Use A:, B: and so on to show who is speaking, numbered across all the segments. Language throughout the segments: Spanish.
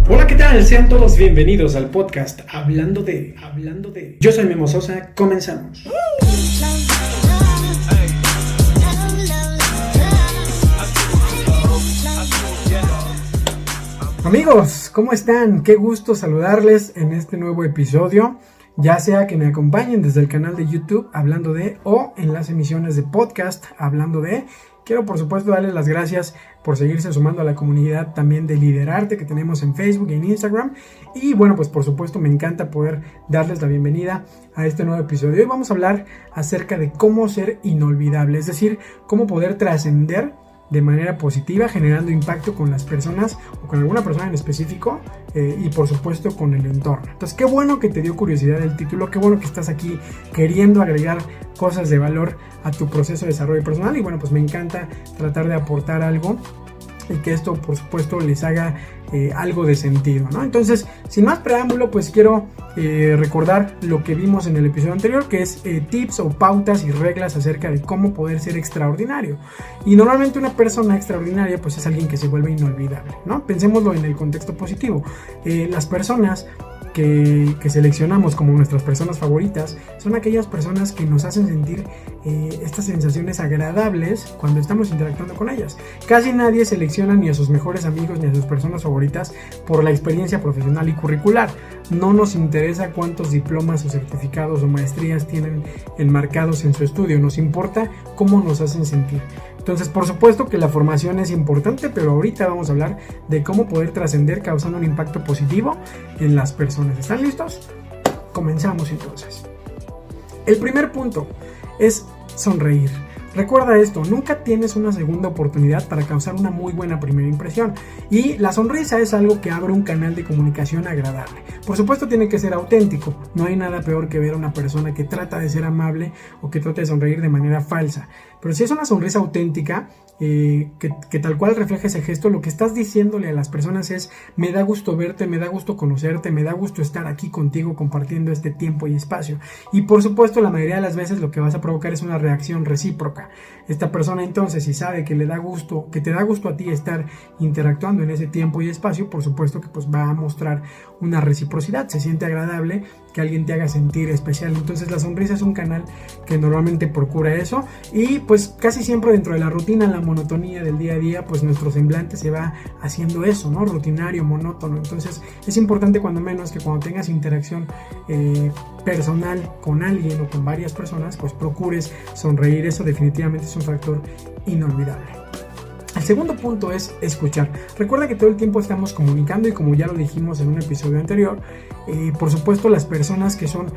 A: Hola, ¿qué tal? Sean todos bienvenidos al podcast Hablando de. Yo soy Memo Sosa, comenzamos. Amigos, ¿cómo están? Qué gusto saludarles en este nuevo episodio. Ya sea que me acompañen desde el canal de YouTube Hablando de o en las emisiones de podcast Hablando de. Quiero por supuesto darles las gracias por seguirse sumando a la comunidad también de Liderarte que tenemos en Facebook y en Instagram. Y bueno, pues por supuesto me encanta poder darles la bienvenida a este nuevo episodio. Hoy vamos a hablar acerca de cómo ser inolvidable, es decir, cómo poder trascender de manera positiva, generando impacto con las personas o con alguna persona en específico y por supuesto con el entorno. Entonces, qué bueno que te dio curiosidad el título, qué bueno que estás aquí queriendo agregar cosas de valor a tu proceso de desarrollo personal y bueno, pues me encanta tratar de aportar algo y que esto por supuesto les haga algo de sentido, ¿no? Entonces, sin más preámbulo, pues quiero recordar lo que vimos en el episodio anterior, que es tips o pautas y reglas acerca de cómo poder ser extraordinario. Y normalmente una persona extraordinaria pues es alguien que se vuelve inolvidable, ¿no? Pensémoslo en el contexto positivo. Las personas que seleccionamos como nuestras personas favoritas son aquellas personas que nos hacen sentir estas sensaciones agradables cuando estamos interactuando con ellas. Casi nadie selecciona ni a sus mejores amigos ni a sus personas favoritas por la experiencia profesional y curricular. No nos interesa cuántos diplomas o certificados o maestrías tienen enmarcados en su estudio, nos importa cómo nos hacen sentir. Entonces, por supuesto que la formación es importante, pero ahorita vamos a hablar de cómo poder trascender causando un impacto positivo en las personas. ¿Están listos? Comenzamos entonces. El primer punto es sonreír. Recuerda esto, nunca tienes una segunda oportunidad para causar una muy buena primera impresión y la sonrisa es algo que abre un canal de comunicación agradable. Por supuesto tiene que ser auténtico, no hay nada peor que ver a una persona que trata de ser amable o que trata de sonreír de manera falsa, pero si es una sonrisa auténtica, que tal cual refleja ese gesto, lo que estás diciéndole a las personas es: me da gusto verte, me da gusto conocerte, me da gusto estar aquí contigo compartiendo este tiempo y espacio. Y por supuesto la mayoría de las veces lo que vas a provocar es una reacción recíproca. Esta persona entonces, si sabe que le da gusto, que te da gusto a ti estar interactuando en ese tiempo y espacio, por supuesto que pues va a mostrar una reciprocidad, se siente agradable que alguien te haga sentir especial. Entonces la sonrisa es un canal que normalmente procura eso y pues casi siempre dentro de la rutina, la monotonía del día a día, pues nuestro semblante se va haciendo eso, ¿no? Rutinario, monótono. Entonces es importante cuando menos que cuando tengas interacción personal con alguien o con varias personas, pues procures sonreír. Eso definitivamente es un factor inolvidable. El segundo punto es escuchar. Recuerda que todo el tiempo estamos comunicando y como ya lo dijimos en un episodio anterior, por supuesto las personas que son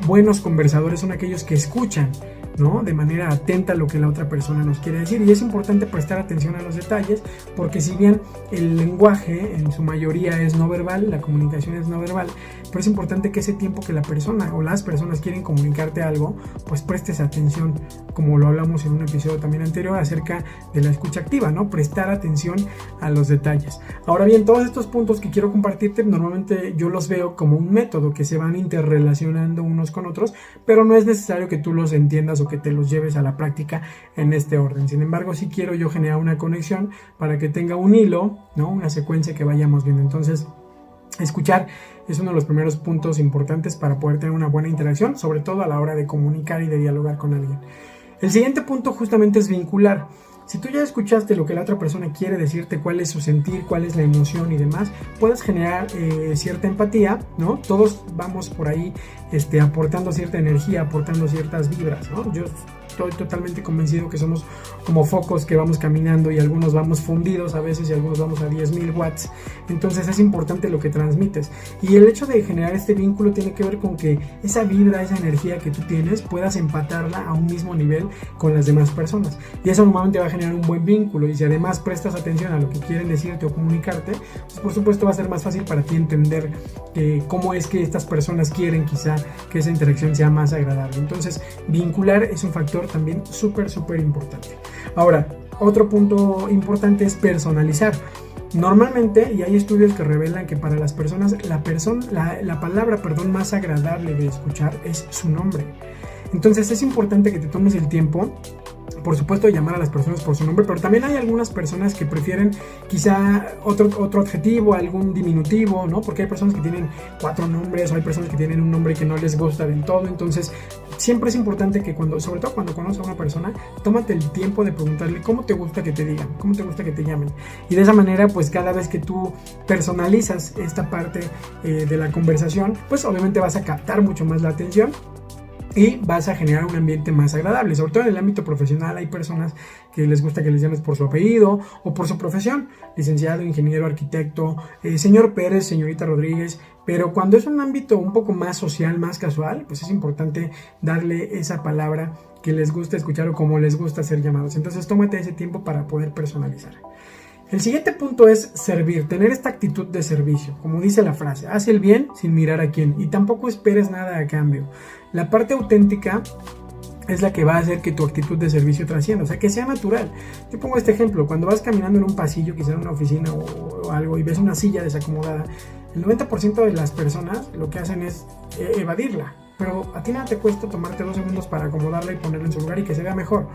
A: buenos conversadores son aquellos que escuchan, ¿no? De manera atenta a lo que la otra persona nos quiere decir y es importante prestar atención a los detalles porque si bien el lenguaje en su mayoría es no verbal, la comunicación es no verbal, pero es importante que ese tiempo que la persona o las personas quieren comunicarte algo, pues prestes atención, como lo hablamos en un episodio también anterior acerca de la escucha activa, ¿no? Prestar atención a los detalles. Ahora bien, todos estos puntos que quiero compartirte normalmente yo los veo como un método que se van interrelacionando unos con otros, pero no es necesario que tú los entiendas o que te los lleves a la práctica en este orden. Sin embargo, sí quiero yo generar una conexión para que tenga un hilo, ¿no? Una secuencia que vayamos viendo. Entonces, escuchar es uno de los primeros puntos importantes para poder tener una buena interacción, sobre todo a la hora de comunicar y de dialogar con alguien. El siguiente punto justamente es vincular. Si tú ya escuchaste lo que la otra persona quiere decirte, cuál es su sentir, cuál es la emoción y demás, puedes generar cierta empatía, ¿no? Todos vamos por ahí aportando cierta energía, aportando ciertas vibras, ¿no? Yo estoy totalmente convencido que somos como focos que vamos caminando y algunos vamos fundidos a veces y algunos vamos a 10.000 watts. Entonces es importante lo que transmites. Y el hecho de generar este vínculo tiene que ver con que esa vibra, esa energía que tú tienes, puedas empatarla a un mismo nivel con las demás personas. Y eso normalmente va a generar un buen vínculo. Y si además prestas atención a lo que quieren decirte o comunicarte, pues por supuesto va a ser más fácil para ti entender cómo es que estas personas quieren quizá que esa interacción sea más agradable. Entonces vincular es un factor también súper importante. Ahora, otro punto importante es personalizar. Normalmente, y hay estudios que revelan que para las personas la palabra más agradable de escuchar es su nombre. Entonces es importante que te tomes el tiempo por supuesto, llamar a las personas por su nombre, pero también hay algunas personas que prefieren quizá otro adjetivo, algún diminutivo, ¿no? Porque hay personas que tienen 4 nombres, o hay personas que tienen un nombre que no les gusta del todo. Entonces siempre es importante que sobre todo cuando conoces a una persona, tómate el tiempo de preguntarle cómo te gusta que te digan, cómo te gusta que te llamen, y de esa manera pues cada vez que tú personalizas esta parte de la conversación, pues obviamente vas a captar mucho más la atención y vas a generar un ambiente más agradable. Sobre todo en el ámbito profesional hay personas que les gusta que les llames por su apellido o por su profesión, licenciado, ingeniero, arquitecto, señor Pérez, señorita Rodríguez. Pero cuando es un ámbito un poco más social, más casual, pues es importante darle esa palabra que les gusta escuchar o como les gusta ser llamados. Entonces tómate ese tiempo para poder personalizar. El siguiente punto es servir, tener esta actitud de servicio. Como dice la frase, haz el bien sin mirar a quién y tampoco esperes nada a cambio. La parte auténtica es la que va a hacer que tu actitud de servicio trascienda, o sea, que sea natural. Yo pongo este ejemplo: cuando vas caminando en un pasillo, quizá en una oficina o algo, y ves una silla desacomodada, el 90% de las personas lo que hacen es evadirla. Pero a ti nada te cuesta tomarte 2 segundos para acomodarla y ponerla en su lugar y que se vea mejor,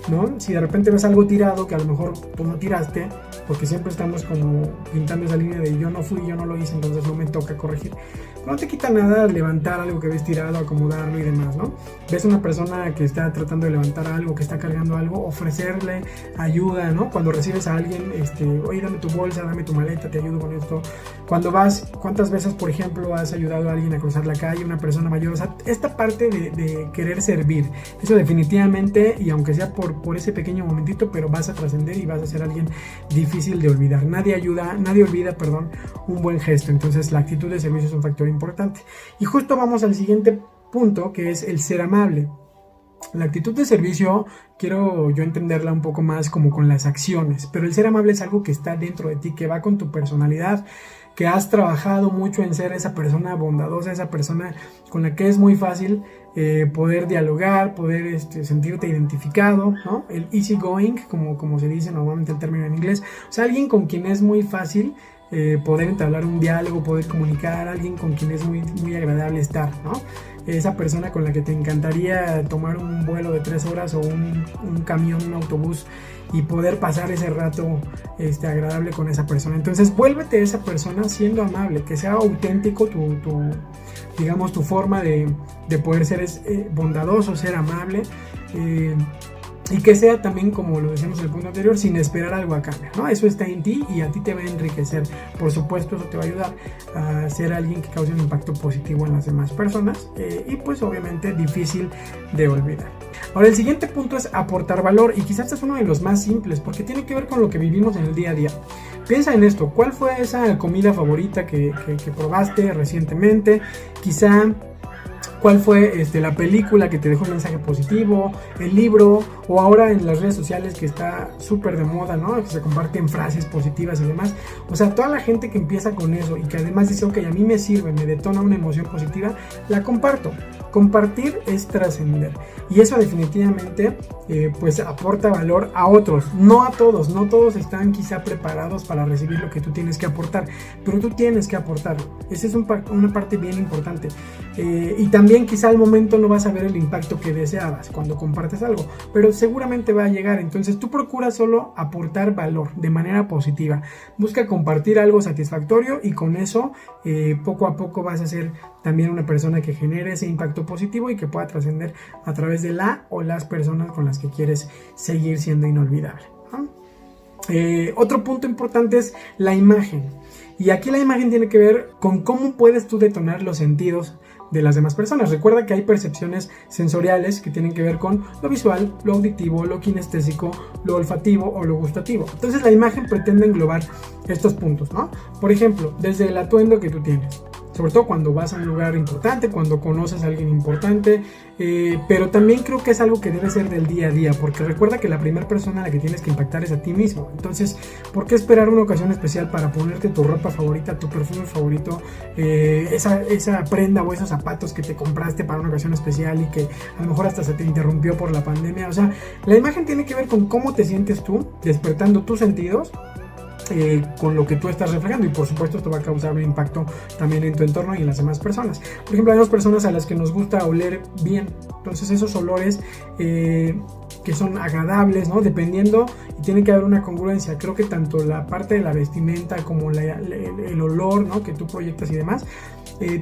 A: ¿no? Si de repente ves algo tirado que a lo mejor tú no tiraste, porque siempre estamos como pintando esa línea de yo no fui, yo no lo hice, entonces no me toca corregir. No te quita nada levantar algo que ves tirado, acomodarlo y demás, ¿no? Ves una persona que está tratando de levantar algo, que está cargando algo, ofrecerle ayuda, ¿no? Cuando recibes a alguien, oye, dame tu bolsa, dame tu maleta, te ayudo con esto. Cuando vas, ¿cuántas veces, por ejemplo, has ayudado a alguien a cruzar la calle, una persona mayor? O sea, esta parte de querer servir, eso definitivamente, y aunque sea por ese pequeño momentito, pero vas a trascender y vas a ser alguien difícil de olvidar. Nadie olvida un buen gesto. Entonces la actitud de servicio es un factor importante. Y justo vamos al siguiente punto, que es el ser amable. La actitud de servicio quiero yo entenderla un poco más como con las acciones, pero el ser amable es algo que está dentro de ti, que va con tu personalidad, que has trabajado mucho en ser esa persona bondadosa, esa persona con la que es muy fácil poder dialogar, poder sentirte identificado, ¿no? El easy going, como se dice normalmente el término en inglés, o sea, alguien con quien es muy fácil poder entablar un diálogo, poder comunicar, alguien con quien es muy, muy agradable estar, ¿no? Esa persona con la que te encantaría tomar un vuelo de 3 horas o un camión, un autobús, y poder pasar ese rato agradable con esa persona. Entonces vuélvete esa persona siendo amable, que sea auténtico tu forma de poder ser bondadoso, ser amable, y que sea también, como lo decíamos en el punto anterior, sin esperar algo a cambio, ¿no? Eso está en ti y a ti te va a enriquecer. Por supuesto, eso te va a ayudar a ser alguien que cause un impacto positivo en las demás personas, y pues obviamente difícil de olvidar. Ahora, el siguiente punto es aportar valor, y quizás este es uno de los más simples porque tiene que ver con lo que vivimos en el día a día. Piensa en esto: ¿cuál fue esa comida favorita que probaste recientemente? Quizá cuál fue la película que te dejó un mensaje positivo, el libro, o ahora en las redes sociales que está súper de moda, ¿no? Que se comparten frases positivas y demás. O sea, toda la gente que empieza con eso y que además dice, ok, a mí me sirve, me detona una emoción positiva, la comparto. Compartir es trascender, y eso definitivamente pues aporta valor a otros, no a todos. No todos están quizá preparados para recibir lo que tú tienes que aportar, pero tú tienes que aportarlo. Esa es una parte bien importante, y también quizá al momento no vas a ver el impacto que deseabas cuando compartes algo, pero seguramente va a llegar. Entonces tú procura solo aportar valor de manera positiva, busca compartir algo satisfactorio, y con eso poco a poco vas a ser también una persona que genere ese impacto positivo y que pueda trascender a través de la o las personas con las que quieres seguir siendo inolvidable, ¿no? Otro punto importante es la imagen, y aquí la imagen tiene que ver con cómo puedes tú detonar los sentidos de las demás personas. Recuerda que hay percepciones sensoriales que tienen que ver con lo visual, lo auditivo, lo kinestésico, lo olfativo o lo gustativo. Entonces la imagen pretende englobar estos puntos, ¿no? Por ejemplo, desde el atuendo que tú tienes, sobre todo cuando vas a un lugar importante, cuando conoces a alguien importante, pero también creo que es algo que debe ser del día a día, porque recuerda que la primera persona a la que tienes que impactar es a ti mismo. Entonces, ¿por qué esperar una ocasión especial para ponerte tu ropa favorita, tu perfume favorito, esa prenda o esos zapatos que te compraste para una ocasión especial y que a lo mejor hasta se te interrumpió por la pandemia? O sea, la imagen tiene que ver con cómo te sientes tú, despertando tus sentidos con lo que tú estás reflejando, y por supuesto esto va a causar un impacto también en tu entorno y en las demás personas. Por ejemplo, hay dos personas a las que nos gusta oler bien, entonces esos olores que que son agradables, ¿no? Dependiendo, y tiene que haber una congruencia. Creo que tanto la parte de la vestimenta como el olor, ¿no? Que tú proyectas y demás,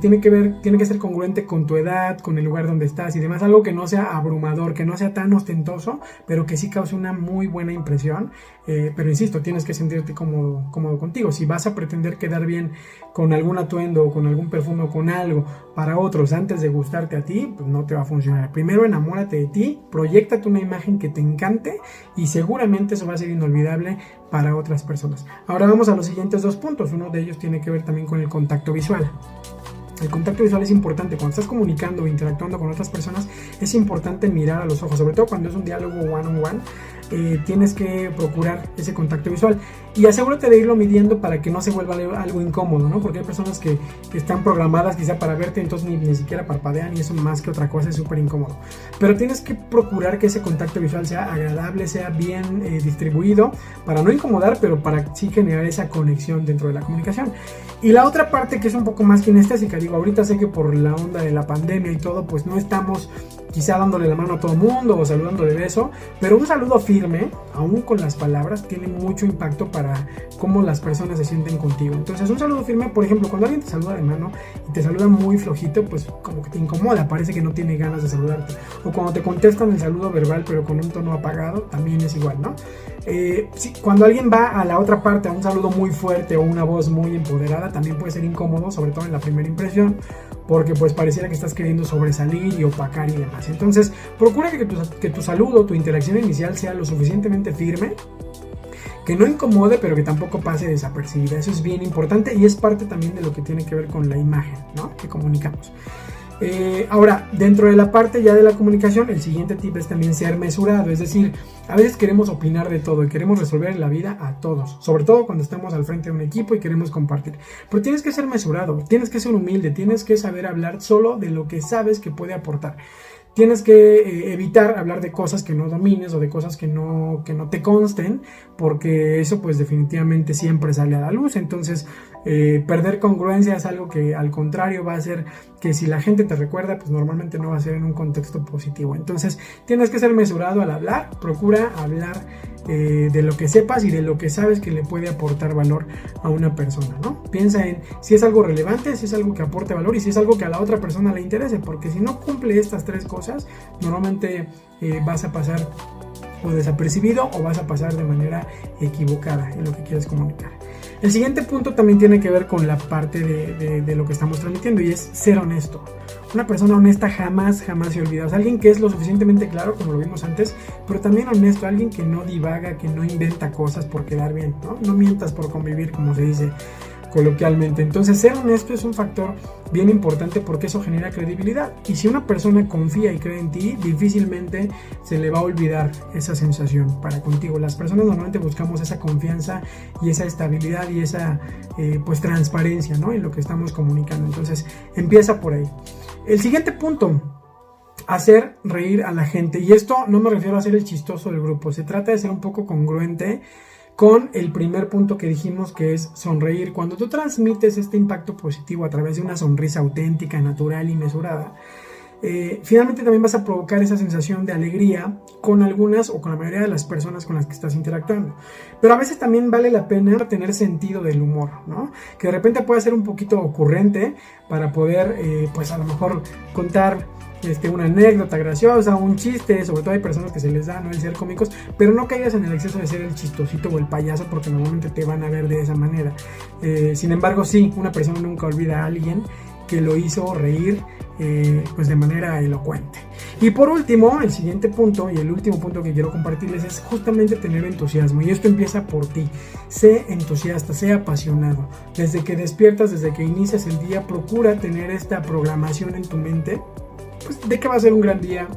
A: tiene que ser congruente con tu edad, con el lugar donde estás y demás. Algo que no sea abrumador, que no sea tan ostentoso, pero que sí cause una muy buena impresión. Pero insisto, tienes que sentirte cómodo contigo. Si vas a pretender quedar bien con algún atuendo o con algún perfume o con algo para otros antes de gustarte a ti, pues no te va a funcionar. Primero enamórate de ti, proyéctate una imagen que te encante y seguramente eso va a ser inolvidable para otras personas. Ahora vamos a los siguientes 2 puntos. Uno de ellos tiene que ver también con el contacto visual. El contacto visual es importante cuando estás comunicando o interactuando con otras personas. Es importante mirar a los ojos, sobre todo cuando es un diálogo one-on-one. Tienes que procurar ese contacto visual y asegúrate de irlo midiendo para que no se vuelva algo incómodo, ¿no? Porque hay personas que están programadas quizá para verte, entonces ni siquiera parpadean, y eso más que otra cosa es súper incómodo. Pero tienes que procurar que ese contacto visual sea agradable, sea bien distribuido, para no incomodar, pero para sí generar esa conexión dentro de la comunicación. Y la otra parte, que es un poco más kinestésica, digo, ahorita sé que por la onda de la pandemia y todo, pues no estamos quizá dándole la mano a todo el mundo o saludando de beso, pero un saludo firme, aún con las palabras, tiene mucho impacto para cómo las personas se sienten contigo. Entonces, un saludo firme, por ejemplo, cuando alguien te saluda de mano y te saluda muy flojito, pues como que te incomoda, parece que no tiene ganas de saludarte. O cuando te contestan el saludo verbal pero con un tono apagado, también es igual, ¿no? Sí, cuando alguien va a la otra parte a un saludo muy fuerte o una voz muy empoderada, también puede ser incómodo, sobre todo en la primera impresión, porque pues pareciera que estás queriendo sobresalir y opacar y demás. Entonces, procura que tu saludo, tu interacción inicial sea lo suficientemente firme, que no incomode, pero que tampoco pase desapercibida. Eso es bien importante y es parte también de lo que tiene que ver con la imagen, ¿no?, que comunicamos. Ahora, dentro de la parte ya de la comunicación, el siguiente tip es también ser mesurado. Es decir, a veces queremos opinar de todo y queremos resolver la vida a todos, sobre todo cuando estamos al frente de un equipo y queremos compartir. Pero tienes que ser mesurado, tienes que ser humilde, tienes que saber hablar solo de lo que sabes que puede aportar. Tienes que evitar hablar de cosas que no domines o de cosas que no te consten, porque eso pues definitivamente siempre sale a la luz. Entonces perder congruencia es algo que al contrario va a hacer que si la gente te recuerda, pues normalmente no va a ser en un contexto positivo. Entonces tienes que ser mesurado al hablar, procura hablar de lo que sepas y de lo que sabes que le puede aportar valor a una persona, ¿no? Piensa en si es algo relevante, si es algo que aporte valor y si es algo que a la otra persona le interese, porque si no cumple estas 3 cosas, normalmente vas a pasar o desapercibido o vas a pasar de manera equivocada en lo que quieres comunicar. El siguiente punto también tiene que ver con la parte de lo que estamos transmitiendo, y es ser honesto. Una persona honesta jamás se olvida. O sea, alguien que es lo suficientemente claro, como lo vimos antes, pero también honesto, alguien que no divaga, que no inventa cosas por quedar bien, ¿no? No mientas por convivir, como se dice coloquialmente. Entonces, ser honesto es un factor bien importante porque eso genera credibilidad. Y si una persona confía y cree en ti, difícilmente se le va a olvidar esa sensación para contigo. Las personas normalmente buscamos esa confianza y esa estabilidad y esa pues transparencia, ¿no?, en lo que estamos comunicando. Entonces, empieza por ahí. El siguiente punto: hacer reír a la gente. Y esto no me refiero a ser el chistoso del grupo, se trata de ser un poco congruente con el primer punto que dijimos, que es sonreír. Cuando tú transmites este impacto positivo a través de una sonrisa auténtica, natural y mesurada, finalmente también vas a provocar esa sensación de alegría con algunas o con la mayoría de las personas con las que estás interactuando. Pero a veces también vale la pena tener sentido del humor, ¿no? Que de repente pueda ser un poquito ocurrente para poder, pues a lo mejor contar una anécdota graciosa, un chiste. Sobre todo hay personas que se les da, ¿no?, el ser cómicos, pero no caigas en el exceso de ser el chistosito o el payaso, porque normalmente te van a ver de esa manera. Sin embargo, sí, una persona nunca olvida a alguien que lo hizo reír pues de manera elocuente. Y por último, el siguiente punto y el último punto que quiero compartirles es justamente tener entusiasmo, y esto empieza por ti. Sé entusiasta, sé apasionado. Desde que despiertas, desde que inicias el día, procura tener esta programación en tu mente, pues, de que va a ser un gran día,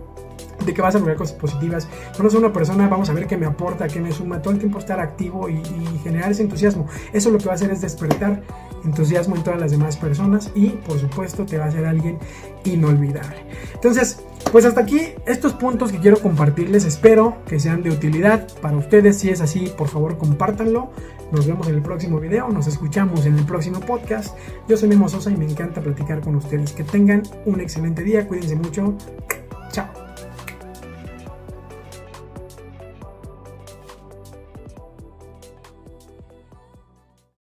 A: de que vas a lograr cosas positivas. Conoce a una persona, vamos a ver qué me aporta, qué me suma. Todo el tiempo estar activo y generar ese entusiasmo. Eso lo que va a hacer es despertar entusiasmo en todas las demás personas y, por supuesto, te va a hacer alguien inolvidable. Entonces, pues hasta aquí estos puntos que quiero compartirles. Espero que sean de utilidad para ustedes. Si es así, por favor, compártanlo. Nos vemos en el próximo video, nos escuchamos en el próximo podcast. Yo soy Memo Sosa y me encanta platicar con ustedes. Que tengan un excelente día, cuídense mucho. Chao.